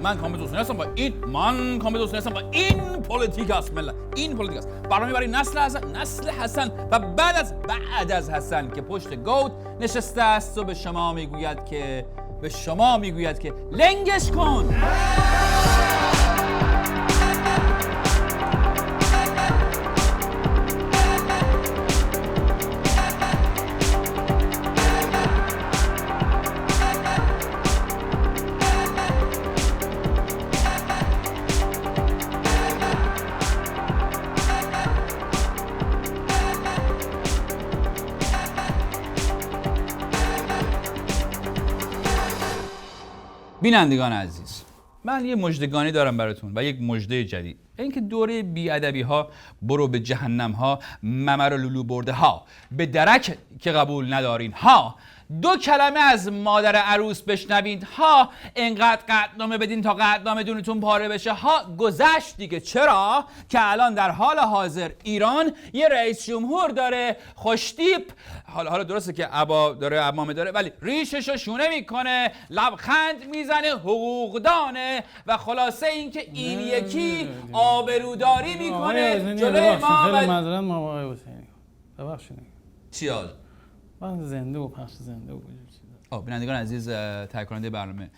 من کامل دوستانی هستم با این من کامل دوستانی هستم با این پلیتیک است ملت این پلیتیک است برنامه برای نسل حسن و بعد از حسن که پشت گود نشسته است و به شما میگوید که لنگش کن. بینندگان عزیز، من یه مژدگانی دارم براتون و یک مژده جدید، اینکه دوره بی‌ادبی ها، برو به جهنم ها، ممر و لولو برده ها، به درک که قبول ندارین ها، 2 کلمه از مادر عروس بشنوید ها، انقدر قطعنامه بدین تا قطعنامه دونتون پاره بشه ها، گذشت دیگه. چرا؟ که الان در حال حاضر ایران یه رئیس جمهور داره خوشتیپ، حالا درسته که عبا داره عمامه داره، ولی ریششو شونه میکنه، لبخند میزنه، حقوقدانه و خلاصه این که این یکی آبروداری میکنه جلوی ما. خیلی معذرت ما آقای حسینی، ببخشید. چی حال؟ من زنده و پخش زنده و بینندگان عزیز، تهیه کننده برنامه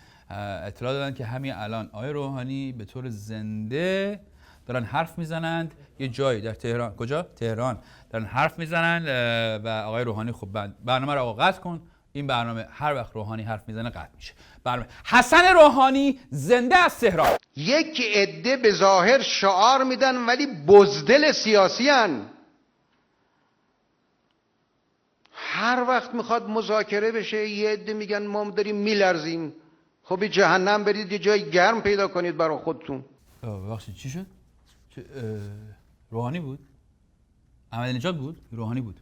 اطلاع دادن که همین الان آقای روحانی به طور زنده دارن حرف میزنند یه جایی در تهران. کجا؟ تهران دارن حرف میزنند و آقای روحانی خب برنامه رو آقا قطع کن. این برنامه هر وقت روحانی حرف میزنه قطع میشه. برنامه حسن روحانی زنده از تهران. یک عده به ظاهر شعار میدن ولی بزدل سیاسی هن. هر وقت میخواد مذاکره بشه یه عده میگن ما داریم میلرزیم. خب به جهنم برید یه جای گرم پیدا کنید برای خودتون. ببخشید چی شد؟ روحانی بود؟ احمدی نژاد بود؟ روحانی بود.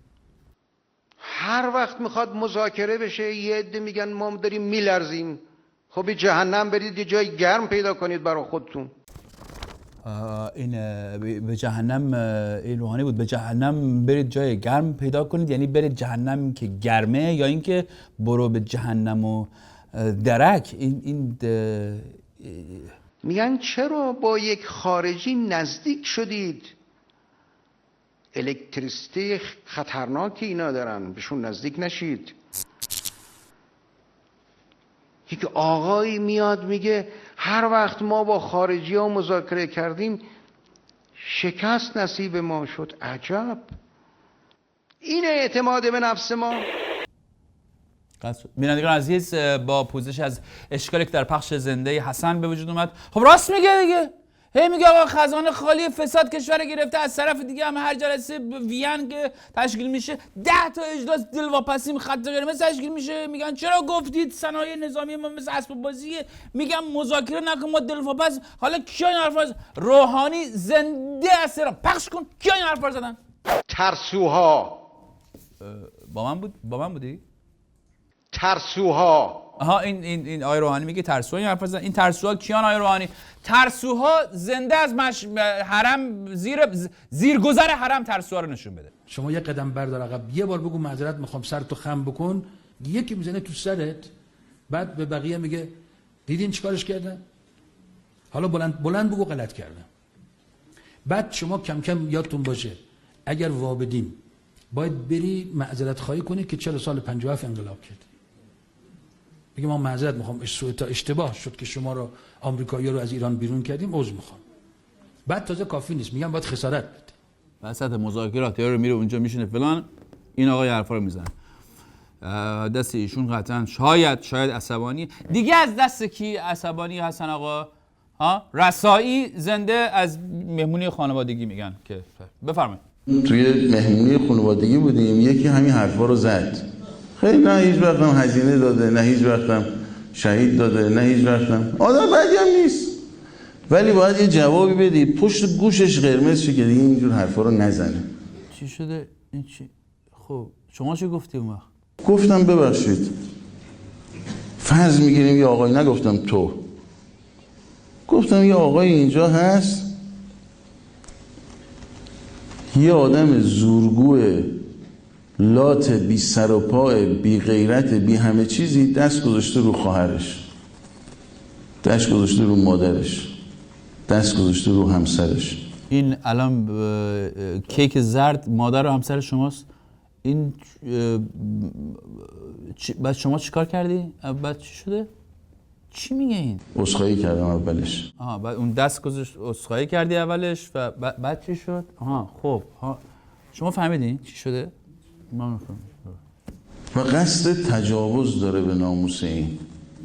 هر وقت میخواد مذاکره بشه یه عده میگن ما داریم میلرزیم. خب به جهنم برید یه جای گرم پیدا کنید برای خودتون. این به جهنم این روحانی بود. به جهنم برید جای گرم پیدا کنید، یعنی برید جهنم که گرمه یا اینکه برو به جهنم و درک؟ این میگن چرا با یک خارجی نزدیک شدید؟ الکتریسیته خطرناکی اینا دارن، بهشون نزدیک نشید. یک آقایی میاد میگه هر وقت ما با خارجی ها مذاکره کردیم شکست نصیب ما شد. عجب، این اعتماد به نفس ما. بینندگان عزیز، با پوزش از اشکالی که در پخش زنده حسن به وجود اومد، خب راست میگه دیگه. هی میگه آقا خزانه خالی فساد کشور گرفته، از طرف دیگه هم هر جلسه وین که تشکیل میشه 10 تا اجلاس دلواپسی خط قرمز تشکیل میشه. میگن چرا گفتید صنایع نظامی ما مثل اسباب بازیه؟ میگم مذاکره نکن ما دلواپس. حالا کیا این حرفا روحانی زنده است را پخش کن، کیا این حرفا زدن؟ ترسوها. با من بودی؟ ترسوها. آها، این آقای روحانی میگه ترسوها این حرفا زدن. این ترسوها کیان آقای روحانی؟ ترسوها زنده از حرم، زیرگذر حرم ترسوها رو نشون بده. شما یه قدم بردار عقب، یه بار بگو معذرت میخوام، سرتو خم بکن، یکی میزنه تو سرت، بعد به بقیه میگه دیدین چیکارش کردن؟ حالا بلند بگو غلط کردم. بعد شما کم کم یادتون باشه اگر وابدین باید بری معذرت خواهی کنی که 40 سال 57 انقلاب کرد. بگم ما معذرت میخوام، اشتباه شد که شما رو آمریکایی‌ها رو از ایران بیرون کردیم، عذر میخوام. بعد تازه کافی نیست، میگم باید خسارت بده. وسط مذاکرات یارو میره اونجا میشینه فلان، این آقا حرفا رو میزنه. دست ایشون قطعا شاید عصبانی دیگه. از دست کی عصبانی حسن آقا؟ رسایی زنده از مهمونی خانوادگی میگن که بفرمایید. توی مهمونی خانوادگی بودیم، یکی همین حرفا رو زد. خیلی نه هیچ وقتم هزینه داده، نه هیچ وقتم شهید داده، نه هیچ وقتم آدم بدی هم نیست، ولی باید یه جوابی بدی پشت گوشش قرمز شه که دیگه اینجور حرفا رو نزنه. چی شده؟ این چی؟ خب شما چی گفتی اون وقت؟ گفتم ببخشید فرض میگیریم یه آقای، نگفتم تو، گفتم یه آقای اینجا هست، یه آدم زورگوه لات بی سر و پای، بی غیرت، بی همه چیزی، دست گذاشته رو خواهرش، دست گذاشته رو مادرش، دست گذاشته رو همسرش. این الان کیک زرد مادر و همسر شماست. این بعد شما چیکار کردی؟ بعد چی شده؟ چی میگه این؟ عذرخواهی کردم اولش. بعد اون دست گذاشت عذرخواهی کردی اولش و بعد چی شد؟ خب شما فهمیدین چی شده؟ من نفهمیدم. و قصد تجاوز داره به ناموس این.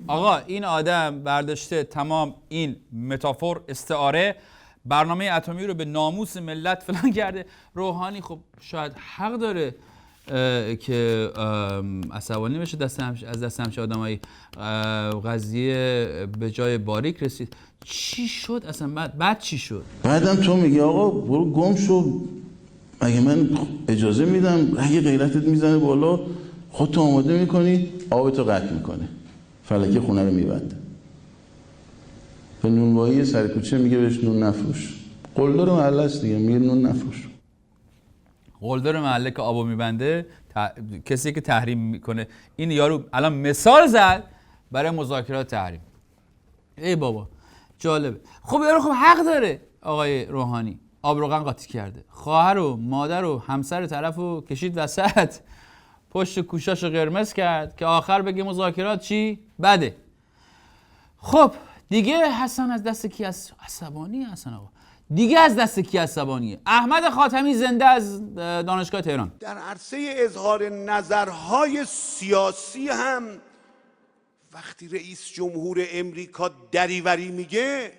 آقا این آدم برداشته تمام این متافور استعاره برنامه اتمی رو به ناموس ملت فلان کرده. روحانی خب شاید حق داره که عصبانی بشه از دست همچه آدمایی. قضیه به جای باریک رسید. چی شد اصلا؟ بعد چی شد؟ بعدم تو میگی آقا برو گم شو، اگه من اجازه میدم اگه غیرتت میزنه بالا خودتو آماده میکنی آبتو قطع میکنه، فلکه خونه رو میبنده. به نونوایی سر کوچه میگه بهش نون نفروش. قلدر محله است دیگه، میگه نون نفروش. قلدر محله که آبو میبنده کسی که تحریم میکنه. این یارو الان مثال زد برای مذاکرات تحریم. ای بابا جالبه. خب یارو خب حق داره آقای روحانی. آب روغن قاطی کرده، خواهر و مادر و همسر طرفو کشید وسط، پشت کوشاشو قرمز کرد که آخر بگه مذاکرات چی؟ بده. خب دیگه حسن از دست کی عصبانی حسن آقا؟ دیگه از دست کی عصبانیه؟ احمد خاتمی زنده از دانشگاه تهران. در عرصه اظهار نظرهای سیاسی هم وقتی رئیس جمهور امریکا دریوری میگه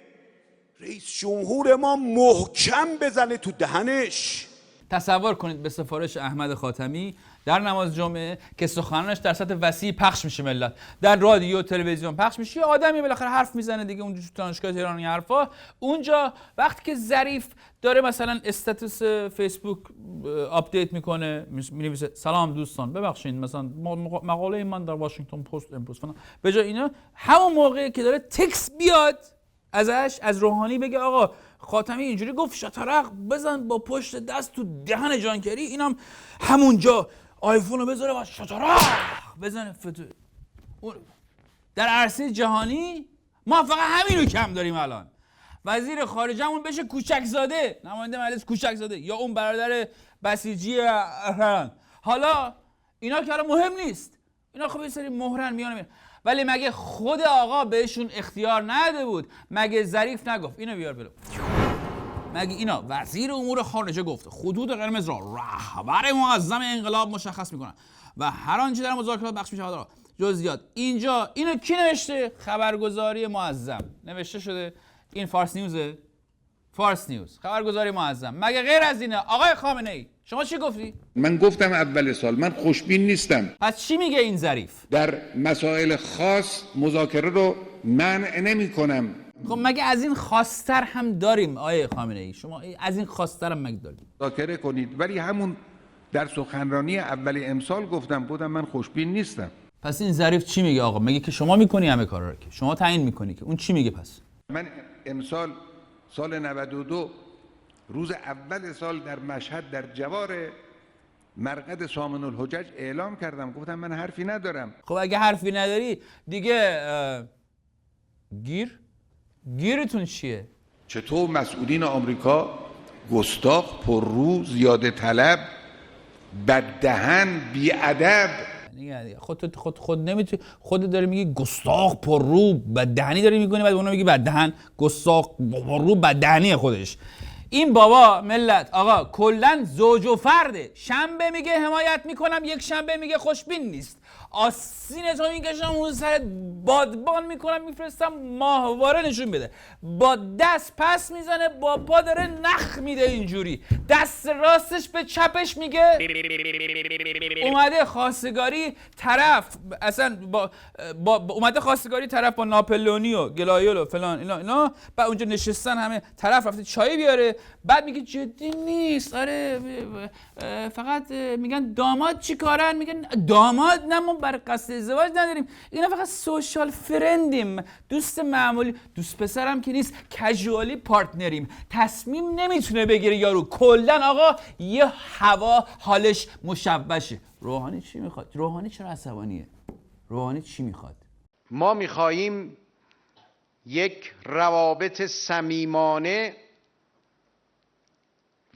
رئیس جمهور ما محکم بزنه تو دهنش. تصور کنید به سفارش احمد خاتمی در نماز جمعه که سخنانش در سطح وسیع پخش میشه، ملت در رادیو تلویزیون پخش میشه، یه آدمی بالاخره حرف میزنه دیگه اونجا تو دانشگاه تهران. این حرفا اونجا وقتی که ظریف داره مثلا استاتوس فیسبوک آپدیت میکنه، مینویسه سلام دوستان ببخشید مثلا مقاله من در واشنگتن پست امروز فلان، به جای اینا همون موقعی که داره تکس بیاد ازش از روحانی بگه آقا خاتمی اینجوری گفت شطرق بزن با پشت دست تو دهن جانکری، اینم همونجا آیفون رو بذاره و شطرق بزنه در عرصه جهانی ما فقط همینو کم داریم الان. وزیر خارجه‌مون بشه کوچکزاده، نماینده مجلس کوچکزاده، یا اون برادر بسیجی اهران. حالا اینا که الان مهم نیست، اینا خب یه سری مهرن میان. ولی مگه خود آقا بهشون اختیار نداده بود؟ مگه ظریف نگفت اینو بیار بلو؟ مگه اینا وزیر امور خارجه گفت خطوط قرمز را رهبر معظم انقلاب مشخص میکنن و هر آنچه در مذاکرات بخش میشه را جزئیات. اینجا اینو کی نوشته؟ خبرگزاری معظم نوشته شده. این فارس نیوزه، فارس نیوز، خبرگزاری معظم. مگه غیر از اینه؟ آقای خامنه ای شما چی گفتی؟ من گفتم اول سال من خوشبین نیستم. پس چی میگه این ظریف؟ در مسائل خاص مذاکره رو منع نمی کنم. خب مگه از این خاص‌تر هم داریم آقای خامنه ای؟ شما از این خاص‌تر هم مگه داریم؟ مذاکره کنید. ولی همون در سخنرانی اول امسال گفتم من خوشبین نیستم. پس این ظریف چی میگه آقا؟ مگه که شما میکنی همه کارا رو، که شما تعیین میکنی، که اون چی میگه پس؟ من امسال سال 92 روز اول سال در مشهد در جوار مرقد سامن الحجج اعلام کردم، گفتم من حرفی ندارم. خب اگه حرفی نداری دیگه گیرتون چیه؟ چطور مسئولین آمریکا گستاخ، پررو، زیاده طلب، بددهن، بیادب. خود نمیتونی، خودت داری میگی گستاخ پررو بددهنی داری میکنی، بعد اونو میگی بددهن گستاخ پررو بددهنی خودش. این بابا ملت آقا کلا زوج و فرده. شنبه میگه حمایت میکنم، یک شنبه میگه خوشبین نیست. آستین تو میکشم اون سر بادبان میکنم میفرستم ماهواره نشون بده، با دست پس میزنه، با پا داره نخ میده اینجوری، دست راستش به چپش میگه اومده خواستگاری طرف اصلا اومده خواستگاری طرف با ناپلونی و گلایول و فلان اینا بعد اونجا نشستن همه، طرف رفته چای بیاره، بعد میگه جدی نیست، آره فقط میگن داماد چی کارن، میگن داماد نه ما برای قصد ازدواج نداریم، اینا فقط سوشال فرندیم، دوست معمولی، دوست پسرم که نیست، کژوالی پارتنریم. تصمیم نمیتونه بگیره یارو، کلا آقا یه هوا حالش مشوشه. روحانی چی میخواد؟ روحانی چرا عصبانیه؟ روحانی چی میخواد؟ ما میخواییم یک روابط صمیمانه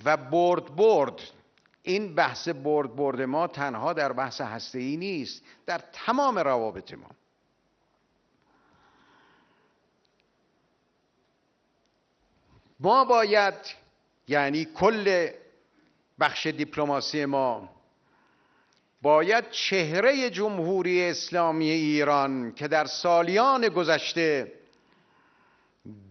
و برد این بحث برد ما تنها در بحث هسته‌ای نیست، در تمام روابط ما. ما باید، یعنی کل بخش دیپلماسی ما باید چهره جمهوری اسلامی ایران که در سالیان گذشته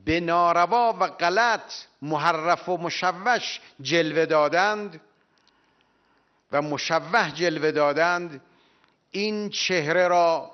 به ناروا و غلط محرف و مشوش جلوه دادند و مشوه جلوه دادند، این چهره را،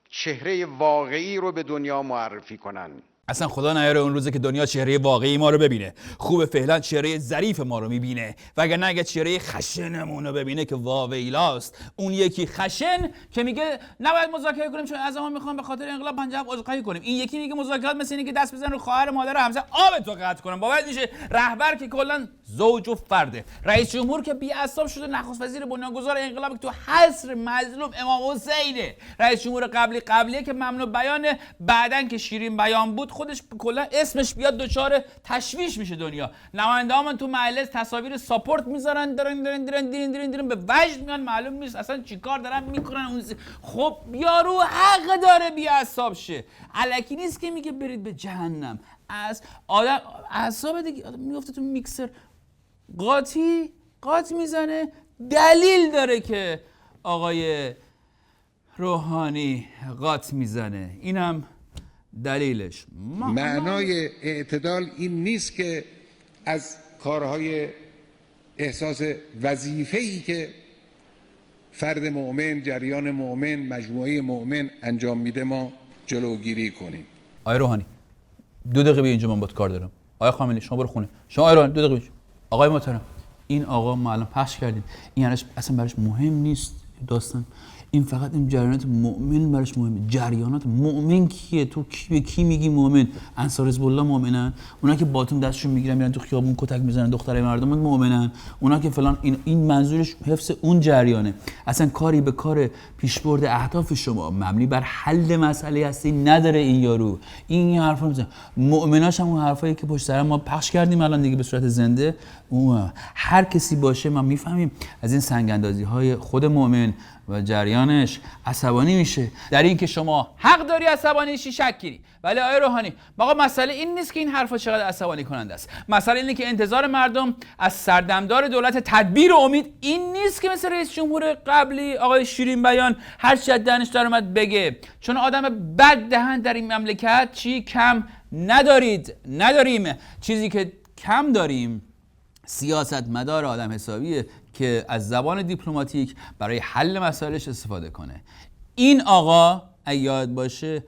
چهره واقعی رو به دنیا معرفی کنند. اصلا خدا نیاره اون روزه که دنیا چهره واقعی ما رو ببینه. خوبه فعلا چهره ظریف ما رو میبینه، وگرنه اگه چهره خشنمون رو ببینه که واویلاست. اون یکی خشن که میگه نباید مذاکره کنیم چون از ما میخوام به خاطر انقلاب پنجاب عذرخواهی کنیم. این یکی میگه مذاکرات مثل اینه که دست بزنن رو خواهر مادر همسر آب تو قطع کنن. باید میشه رهبر که کلا زوج و فرده، رئیس جمهور که بی اعصاب شده، نخست وزیر بنیانگذار انقلاب که تو حصر مظلوم امام حسینه، رئیس جمهور قبلیه که ممنوع بیانه، بعدن که شیرین بیان بود خودش کلا اسمش بیاد دچار تشویش میشه دنیا. نماینده‌ها تو مجلس تصاویر ساپورت میذارن، دارن به وجد میان، معلوم نیست اصلا چیکار دارن میکنن. اون خب یارو حق داره بی اعصاب شه، الکی نیست که میگه برید به جهنم. از آدم اعصاب دیگه آدم میفته تو میکسر قاطی میزنه. دلیل داره که آقای روحانی قاط میزنه، اینم دلیلش. معنای اعتدال این نیست که از کارهای احساس وظیفه‌ای که فرد مؤمن، جریان مؤمن، مجموعه مؤمن انجام میده ما جلوگیری کنیم. آقای روحانی 2 دقیقه بیا اینجا، من باهات کار دارم. آقای خامنه‌ای شما برو خونه. شما آقای روحانی 2 دقیقه بیا. آقای محترم، این آقا ما الان پخش کردیم، این اصلا براش مهم نیست داستان، این فقط این جریانات مؤمن براش مهمه. جریانات مؤمن کیه؟ تو کی به کی میگی مؤمن؟ انصار حزب الله مؤمنن؟ اونا که باتون دستشون میگیرن میرن تو خیابون کتک میزنن دخترای مردم مؤمنن؟ اونا که فلان، این منظورش حفظ اون جریانه. اصلا کاری به کار پیشبرد اهداف شما مبنی بر حل مسئله هستی نداره این یارو. این حرفا میزنه. مؤمناش هم اون حرفایی که پشت سر ما پخش کردیم الان دیگه به صورت زنده، هر کسی باشه ما میفهمیم از این سنگ اندازی های خود مؤمن و جریانش عصبانی میشه. در این که شما حق داری عصبانی شی شک گیری، ولی آقای روحانی آقا مسئله این نیست که این حرفا چقدر عصبانی کننده است. مسئله اینه که انتظار مردم از سردمدار دولت تدبیر و امید این نیست که مثل رئیس جمهور قبلی آقای شیرین بیان هر چی از دهنش در اومد بگه، چون آدم بد دهن در این مملکت چی کم نداریم. چیزی که کم داریم سیاستمدار آدم حسابیه که از زبان دیپلماتیک برای حل مسائلش استفاده کنه. این آقا یاد باشه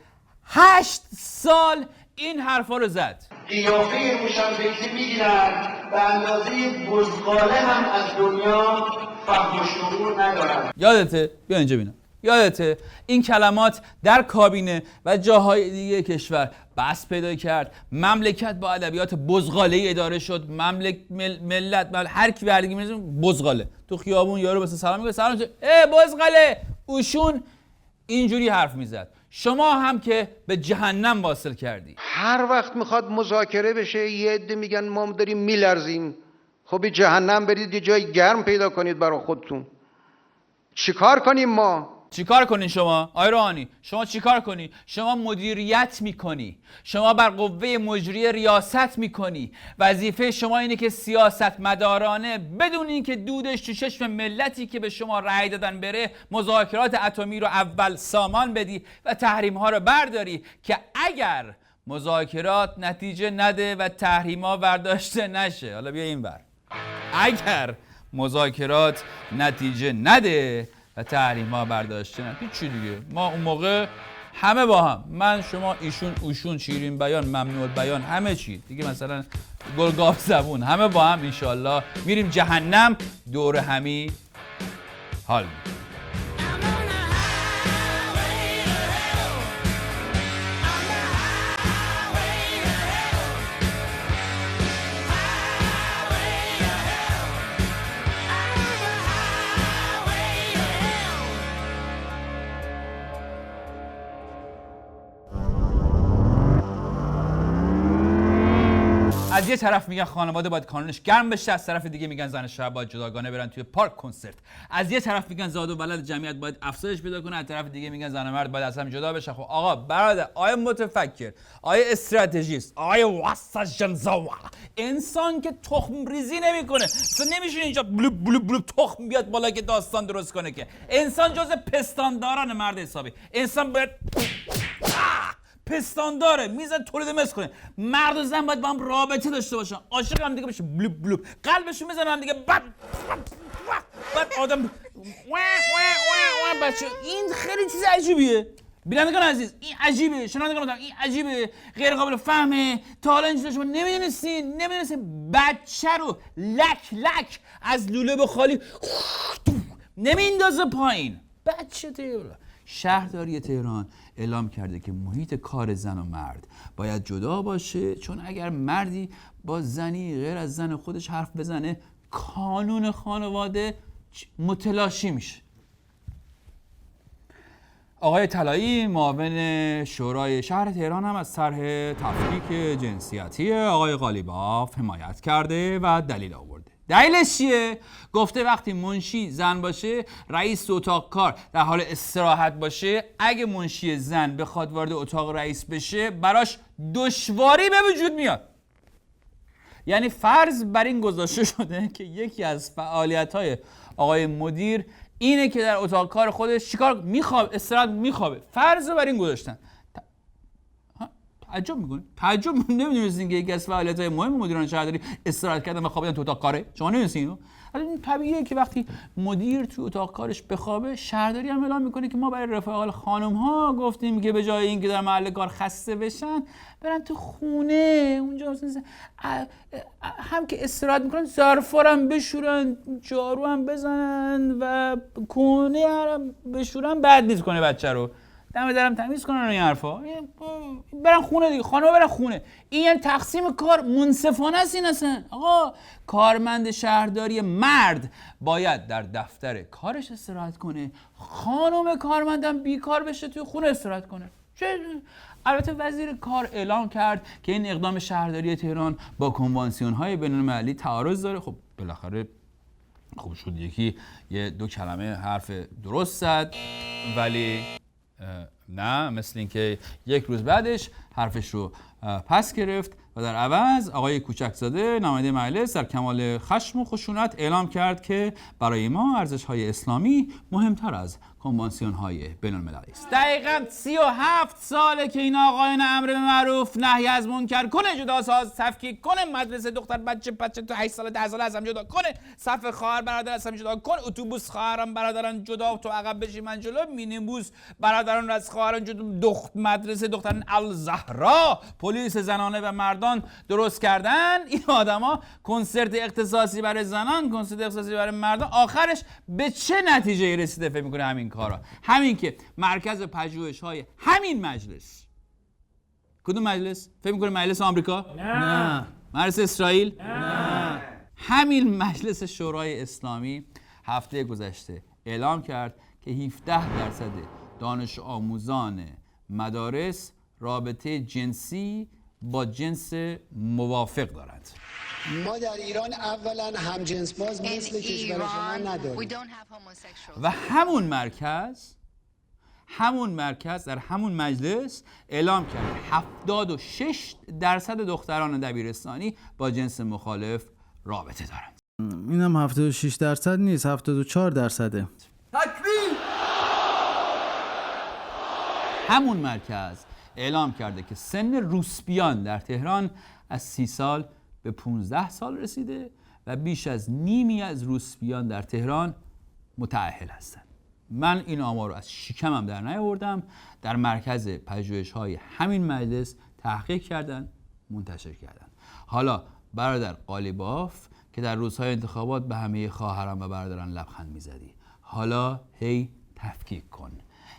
8 سال این حرفا رو زد. قیافه موشنبکسی میگیرن به اندازه بزغاله هم از دنیا فهم و شعور ندارن. یادته؟ بیا اینجا ببینم. یادته این کلمات در کابینه و جاهای دیگه کشور بس پیدا کرد، مملکت با ادبیات بزغاله‌ای اداره شد، ملت هر کی برگی میزنه بزغاله، تو خیابون یارو مثلا سلام میگه سلام بزغاله، اوشون اینجوری حرف میزد. شما هم که به جهنم واصل کردی. هر وقت میخواد مذاکره بشه یه عده میگن ما داریم میلرزیم. خب به جهنم برید یه جای گرم پیدا کنید برای خودتون. چیکار کنیم ما؟ چیکار کنین شما؟ آقای روحانی شما چیکار کنی؟ شما مدیریت میکنی، شما بر قوه مجریه ریاست میکنی. وظیفه شما اینه که سیاستمدارانه بدون اینکه دودش تو چشم ملتی که به شما رأی دادن بره، مذاکرات اتمی رو اول سامان بدی و تحریم ها رو برداری که اگر مذاکرات نتیجه نده و تحریم ها برداشته نشه، حالا بیا این بر، اگر مذاکرات نتیجه نده و تحریم ها برداشته نه هیچ چی دیگه، ما اون موقع همه با هم، من شما ایشون اوشون شیرین بیان ممنوع بیان همه چی دیگه، مثلا گلگاف زبون، همه با هم انشالله میریم جهنم دور همی حال می‌کنیم. از یه طرف میگن خانواده باید کانونش گرم بشه، از طرف دیگه میگن زن شوهر باید جداگانه برن توی پارک کنسرت. از یه طرف میگن زاد و ولد جمعیت باید افزایش پیدا کنه، از طرف دیگه میگن زن و مرد باید از هم جدا بشه. خب آقا برادر، آیا متفکر، آیا استراتژیست، آیا واسجنزاوا، انسان که تخم ریزی نمیکنه، اصلا نمیشه اینجا بلوب بلوب بلوب تخم بیاد بالا که داستان درست کنه که. انسان جز پستانداران مرد حسابی. انسان باید پستانداره، میزن تولید مثل کنه. مرد و زن باید با هم رابطه داشته باشن، عاشق هم دیگه بشه، بلوب بلوب قلبشون میزنن هم دیگه، بعد آدم بچه. این خیلی چیز عجیبیه بینندگان عزیز، این عجیبه. شنوندگان این عجیبه، غیر قابل فهمه. تا حالا این چیزا شما نمیدونستین بچه رو لک لک از لوله به خالی نمیندازه پایین. بچه تهران، شهرداری تهران اعلام کرده که محیط کار زن و مرد باید جدا باشه، چون اگر مردی با زنی غیر از زن خودش حرف بزنه کانون خانواده متلاشی میشه. آقای طلایی معاون شورای شهر تهران هم از طرح تفکیک جنسیتی آقای قالیباف حمایت کرده و دلیل آورده. دلیلش چیه؟ گفته وقتی منشی زن باشه، رئیس اتاق کار در حال استراحت باشه، اگه منشی زن بخواد وارد اتاق رئیس بشه براش دشواری به وجود میاد. یعنی فرض بر این گذاشته شده که یکی از فعالیت‌های آقای مدیر اینه که در اتاق کار خودش چیکار میخوابه، استراحت میخوابه. فرض بر این گذاشتن. تعجب میکنه؟ تعجب نمیدونستین که یکی از فعالیت‌های مهم مدیران شهرداری استراحت کردن و خوابیدن تو اتاق کاره؟ شما نمیدونستین اینو؟ این طبیعیه که وقتی مدیر تو اتاق کارش بخوابه، شهرداری هم اعلام میکنه که ما برای رفقای خانم‌ها گفتیم که به جای اینکه در محل کار خسته بشن، برن تو خونه اونجا هم که استراحت میکنن، ظرفا هم بشورن، جارو هم بزنن و کونه هم بشورن. بعد نیست کنه بچه رو دم درم تمیز کنن و این حرفا، برن خونه دیگه، خانم‌ها برن خونه. این یعنی تقسیم کار منصفانه است. این اصلا آقا کارمند شهرداری مرد باید در دفتر کارش استراحت کنه، خانم کارمندم بیکار بشه توی خونه استراحت کنه. البته وزیر کار اعلام کرد که این اقدام شهرداری تهران با کنوانسیون‌های بین‌المللی تعارض داره. خب بالاخره خوب شد یکی یه دو کلمه حرف درست زد، ولی نه، مثل اینکه یک روز بعدش حرفش رو پس گرفت و در عوض آقای کوچکزاده نماینده مجلس در کمال خشم و خشونت اعلام کرد که برای ما ارزش‌های اسلامی مهمتر از کنوانسیون‌های بین‌المللی است. دقیقاً 37 ساله که این آقایان امر به معروف نهی از منکر کنه، جدا ساز تفکیک کنه، مدرسه دختر بچه تو 8 ساله 10 ساله از هم جدا کنه، صف خواهر برادر از هم جدا کنه، اتوبوس خواهران برادران جدا، تو عقب بشی من جلو، مینیبوس برادران از خواهران جدا، مدرسه دختران الزهرا، پلیس زنانه و مردان درست کردن. این آدما کنسرت اختصاصی برای زنان، کنسرت اختصاصی برای مردان. آخرش به چه نتیجه رسیده فکر می‌کنه همین کارا؟ همین که مرکز پژوهش‌های همین مجلس، کدوم مجلس؟ فکر می‌کنه مجلس آمریکا؟ نه. مجلس اسرائیل؟ نه. همین مجلس شورای اسلامی هفته گذشته اعلام کرد که 17% دانش آموزان مدارس رابطه جنسی با جنس موافق دارند. ما در ایران اولا همجنس باز مثل کشور شما نداریم و همون مرکز در همون مجلس اعلام کرد 76% دختران دبیرستانی با جنس مخالف رابطه دارند. اینم 76% نیست، 74%. تکبیر! همون مرکز اعلام کرده که سن روسپیان در تهران از 30 سال به 15 سال رسیده و بیش از نیمی از روسپیان در تهران متأهل هستند. من این آمار رو از شکمم در نیاوردم، در مرکز پژوهش‌های همین مجلس تحقیق کردن، منتشر کردن. حالا برادر قالیباف که در روزهای انتخابات به همه خواهران و برادران لبخند می‌زدی، حالا هی تفکیک کن،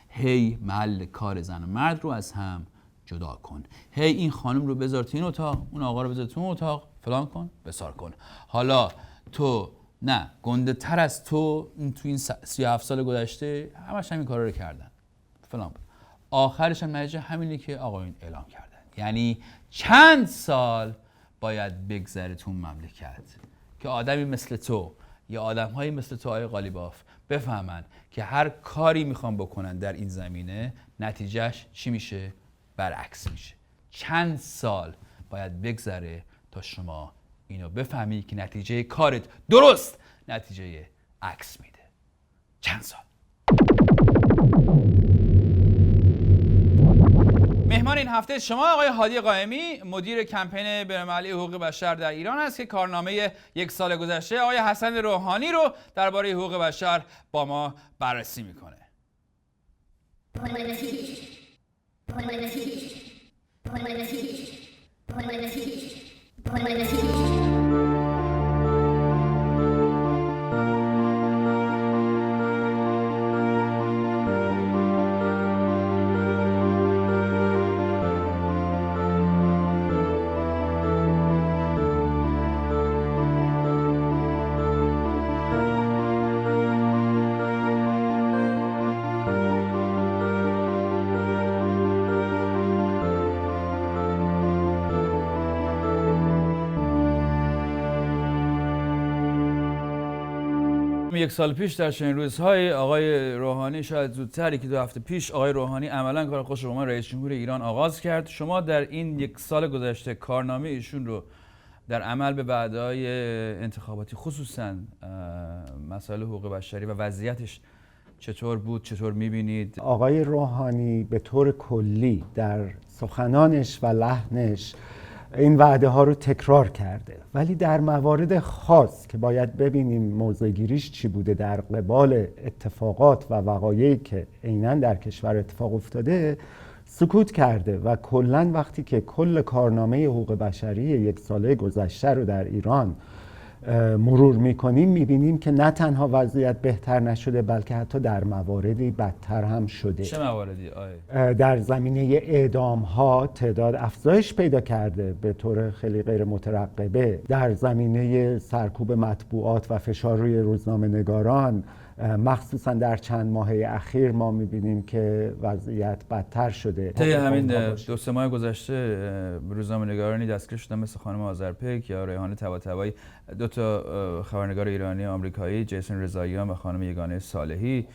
هی محل کار زن و مرد رو از هم جدا کن، هی این خانم رو بذار تو این اتاق، اون آقا رو بذار تو اون اتاق، فلان کن، بسار کن. حالا تو نه، گنده تر از تو این 37 سال گذشته همش همین کارا رو کردن، فلان. آخرش هم نتیجه همینی که آقایون اعلام کردن. یعنی چند سال باید بگذره تو مملکت که آدمی مثل تو یا آدم‌هایی مثل تو آقای قالیباف بفهمن که هر کاری میخوان بکنن در این زمینه نتیجهش چی میشه؟ برعکس میشه. چند سال باید بگذره تا شما اینو بفهمی که نتیجه کارت درست نتیجه عکس میده. چند سال. مهمان این هفته شما آقای هادی قائمی، مدیر کمپین بین‌المللی حقوق بشر در ایران است که کارنامه یک سال گذشته آقای حسن روحانی رو درباره حقوق بشر با ما بررسی میکنه. یک سال پیش در چنین روزهای آقای روحانی، شاید زودتری که 2 هفته پیش، آقای روحانی عملاً کار خودش رو به عنوان رئیس جمهور ایران آغاز کرد. شما در این یک سال گذشته کارنامه ایشون رو در عمل به بعدهای انتخاباتی، خصوصاً مسائل حقوق بشری و وضعیتش چطور بود، چطور می‌بینید؟ آقای روحانی به طور کلی در سخنانش و لحنش این وعده ها رو تکرار کرده، ولی در موارد خاص که باید ببینیم موضع گیریش چی بوده در قبال اتفاقات و وقایعی که عیناً در کشور اتفاق افتاده سکوت کرده و کلاً وقتی که کل کارنامه حقوق بشری یک ساله گذشته رو در ایران مرور میکنیم میبینیم که نه تنها وضعیت بهتر نشده بلکه حتی در مواردی بدتر هم شده. چه مواردی آیه؟ در زمینه اعدام ها تعداد افزایش پیدا کرده به طور خیلی غیر مترقبه. در زمینه سرکوب مطبوعات و فشار روی روزنامه نگاران مخصوصا در چند ماهه اخیر ما میبینیم که وضعیت بدتر شده. طی همین 2-3 ماه گذشته روزنامه‌نگارانی دستگیر شدن مثل خانم آذرپیک یا ریحانه طباطبایی، 2 تا خبرنگار ایرانی آمریکایی، جیسون رضاییان و خانم یگانه صالحی.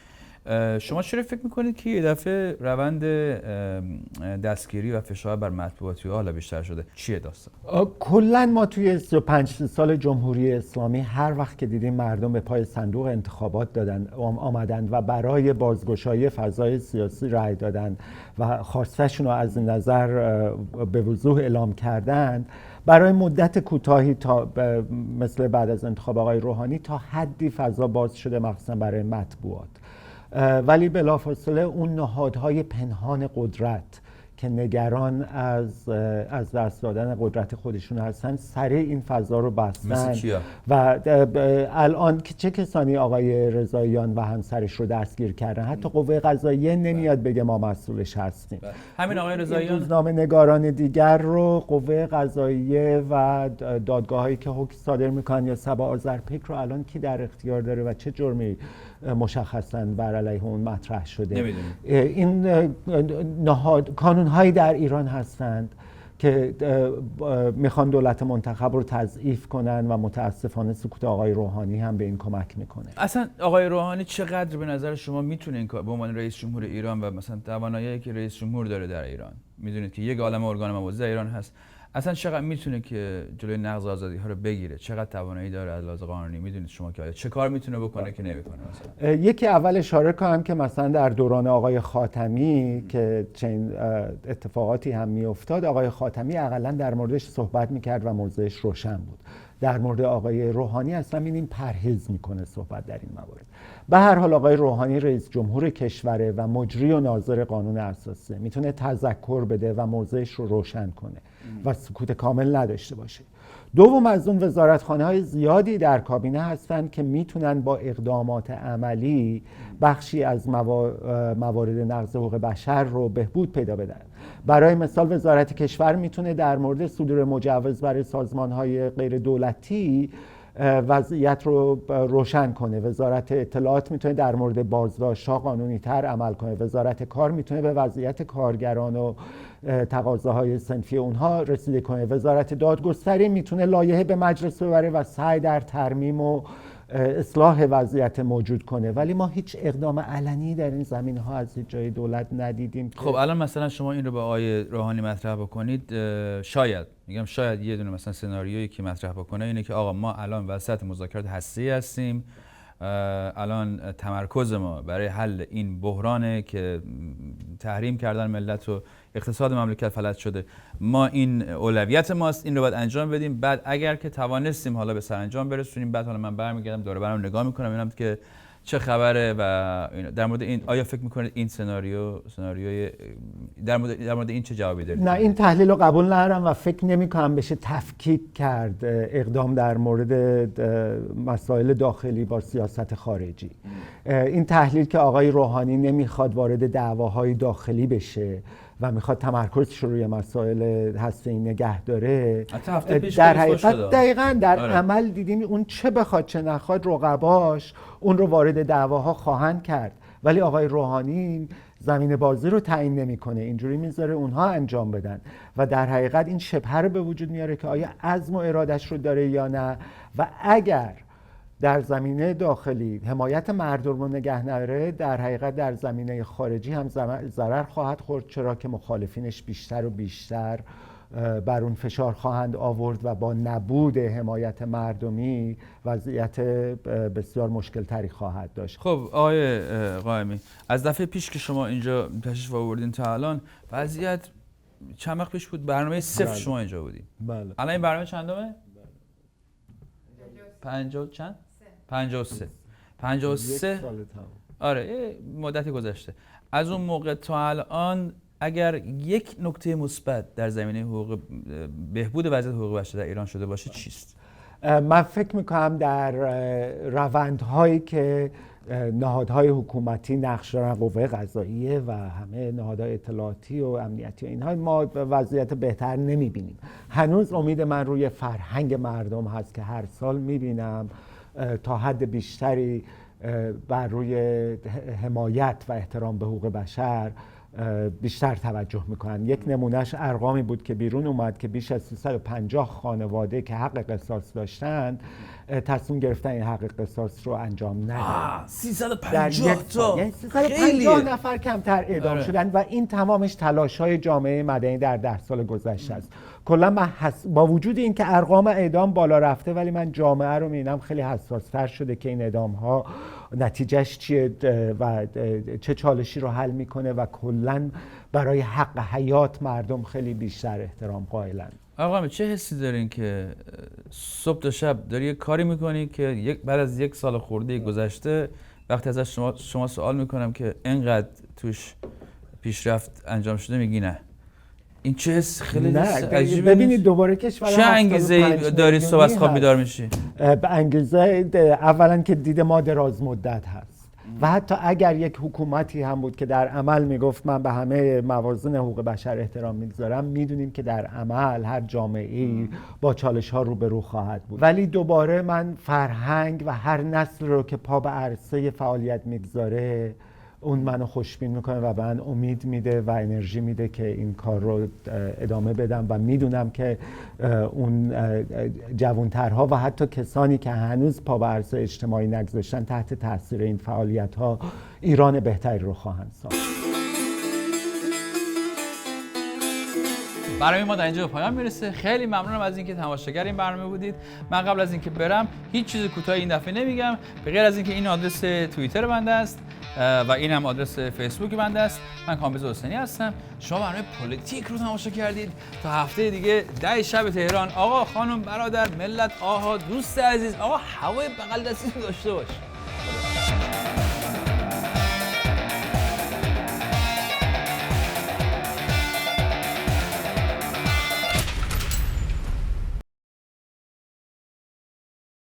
شما چرا فکر میکنید که یه دفعه روند دستگیری و فشار بر مطبوعاتی حالا بیشتر شده؟ چیه داستان؟ کلا ما توی 35 سال جمهوری اسلامی هر وقت که دیدیم مردم به پای صندوق انتخابات آمدند و برای بازگشایی فضای سیاسی رأی دادند و خواستشون رو از این نظر به وضوح اعلام کردند، برای مدت کوتاهی تا مثل بعد از انتخاب آقای روحانی تا حدی فضا باز شده مخصوصا برای مطبوعات، ولی بلافاصله اون نهادهای پنهان قدرت که نگران از دست دادن قدرت خودشون هستن سریع این فضا رو بستن و الان چه کسانی آقای رضاییان و همسرش رو دستگیر کردن. حتی قوه قضاییه نمیاد بگه ما مسئولش هستیم. همین آقای رضاییان، روزنامه نگاران دیگر رو قوه قضاییه و دادگاهایی که حکم صادر میکنن یا سبا آذرپیک رو الان کی در اختیار داره و چه جرمی مشخصاً بر علیه اون مطرح شده؟ این کانون‌هایی در ایران هستند که میخوان دولت منتخب رو تضعیف کنن و متاسفانه سکوت آقای روحانی هم به این کمک میکنه. اصلا آقای روحانی چقدر به نظر شما میتونه این کار به عنوان رئیس جمهور ایران و مثلا توانایی که رئیس جمهور داره در ایران، میدونید که یک عالمه ارگان موازی در ایران هست، اصلا چقدر میتونه که جلوی نقض آزادی ها رو بگیره؟ چقدر توانایی داره از لحاظ قانونی؟ میدونید شما که چه کار میتونه بکنه که نمیکنه؟ مثلا یکی اول اشاره کنم که مثلا در دوران آقای خاتمی که چنین اتفاقاتی هم میافتاد، آقای خاتمی حداقل در موردش صحبت میکرد و موضعش روشن بود. در مورد آقای روحانی اصلا می‌بینیم پرهیز میکنه صحبت در این موارد. به هر حال آقای روحانی رئیس جمهور کشوره و مجری و ناظر قانون اساسی، میتونه تذکر بده و موضعش رو روشن کنه و سکوت کامل نداشته باشه. دوم، از اون وزارتخانه‌های زیادی در کابینه هستن که میتونن با اقدامات عملی بخشی از موارد نقض حقوق بشر رو بهبود پیدا بدن. برای مثال وزارت کشور میتونه در مورد صدور مجوز برای سازمان‌های غیر دولتی وضعیت رو روشن کنه. وزارت اطلاعات میتونه در مورد بازداشت‌ها قانونی تر عمل کنه. وزارت کار میتونه به وضعیت کارگران و تقاضاهای صنفی اونها رسیدگی کنه. وزارت دادگستری میتونه لایحه به مجلس ببره و سعی در ترمیم و اصلاح وضعیت موجود کنه، ولی ما هیچ اقدام علنی در این زمینه‌ها از هیچ جای دولت ندیدیم. خب الان مثلا شما این رو به آقای روحانی مطرح بکنید، شاید یه دونه مثلا سناریویی که مطرح بکنه اینه که آقا ما الان وسط مذاکرات هسته‌ای هستیم، الان تمرکز ما برای حل این بحرانه که تحریم کردن ملت و اقتصاد مملکت فلج شده، ما این اولویت ماست، این رو باید انجام بدیم، بعد اگر که توانستیم حالا به سرانجام برسونیم، بعد حالا من برمیگردم دوره برام نگاه میکنم ببینم که چه خبره و در مورد این آیا فکر میکنید این سناریوی در مورد این چه جوابی دارید؟ نه، این تحلیل رو قبول ندارم و فکر نمی‌کنم بشه تفکیک کرد اقدام در مورد مسائل داخلی با سیاست خارجی. این تحلیل که آقای روحانی نمیخواد وارد دعواهای داخلی بشه و میخواد تمرکزش رو روی مسائل هسته‌ای نگه داره، در حقیقت دقیقاً در عمل دیدیم اون چه بخواد چه نخواد رقباش اون رو وارد دعواها خواهند کرد، ولی آقای روحانی زمین بازی رو تعیین نمیکنه، اینجوری میذاره اونها انجام بدن و در حقیقت این شبهه رو به وجود میاره که آیا عزم و ارادش رو داره یا نه، و اگر در زمینه داخلی حمایت مردم رو نگه نداره، در حقیقت در زمینه خارجی هم ضرر خواهد خورد، چرا که مخالفینش بیشتر و بیشتر بر اون فشار خواهند آورد و با نبود حمایت مردمی وضعیت بسیار مشکل تری خواهد داشت. خب آقای قائمی، از دفعه پیش که شما اینجا تشریف آوردین تا الان وضعیت چند وقت پیش بود؟ برنامه 0 شما اینجا بودین. بله. الان این برنامه چندمه؟ 50 چند؟ 53. آره یه مدتی گذشته. از اون موقع تا الان اگر یک نکته مثبت در زمینه حقوق بهبود وضعیت حقوق بشر در ایران شده باشه چیست؟ من فکر میکنم در روندهایی که نهادهای حکومتی نقش دارن، قوه قضاییه و همه نهادهای اطلاعاتی و امنیتی و اینها، ما وضعیت بهتر نمیبینیم. هنوز امید من روی فرهنگ مردم هست که هر سال میبینم تا حد بیشتری بر روی حمایت و احترام به حقوق بشر بیشتر توجه میکنن. یک نمونهش ارقامی بود که بیرون اومد که بیش از 350 خانواده که حق قصاص داشتن تصمیم گرفتن این حق قصاص رو انجام ندن. 350 تا، یعنی 350 نفر کمتر اعدام شدن و این تمامش تلاش‌های جامعه مدنی در 10 سال گذشته است. کلا من با وجود این که ارقام اعدام بالا رفته، ولی من جامعه رو میبینم خیلی حساس‌تر شده که این اعدام‌ها نتیجهش چیه و چه چالشی رو حل میکنه و کلا برای حق حیات مردم خیلی بیشتر احترام قائلن. آقا چه حسی دارین که صبح تا شب داری یه کاری میکنی که بعد از 1 سال خورده گذشته وقتی ازش شما سوال میکنم که اینقدر توش پیشرفت انجام شده میگی نه؟ این چه حس خیلی عجیبه. ببینید دوباره کشور چه انگیزه داری صبح از خواب بیدار میشی؟ به انگیزه اولا که دید ما دراز مدت هست و حتی اگر یک حکومتی هم بود که در عمل میگفت من به همه موازین حقوق بشر احترام میگذارم، میدونیم که در عمل هر جامعه‌ای با چالش ها روبرو خواهد بود. ولی دوباره من فرهنگ و هر نسل رو که پا به عرصه فعالیت میگذاره اون منو خوشبین میکنه و من امید میده و انرژی میده که این کار رو ادامه بدم و میدونم که اون جوانترها و حتی کسانی که هنوز پا به عرصه اجتماعی نگذاشتن تحت تاثیر این فعالیت ها ایران بهتری رو خواهند ساخت. برنامه ما در اینجا به پایان میرسه. خیلی ممنونم از اینکه تماشاگر این برنامه بودید. من قبل از اینکه برم هیچ چیز کوتاهی این دفعه نمیگم به غیر از اینکه این آدرس توییتر بنده است و این هم آدرس فیسبوک بنده است. من کامبیز حسینی هستم. شما برنامه پلیتیک رو تماشا کردید. تا هفته دیگه 10 شب تهران. آقا خانم برادر ملت آها دوست عزیز، آقا هوای بغل دستی داشته باش.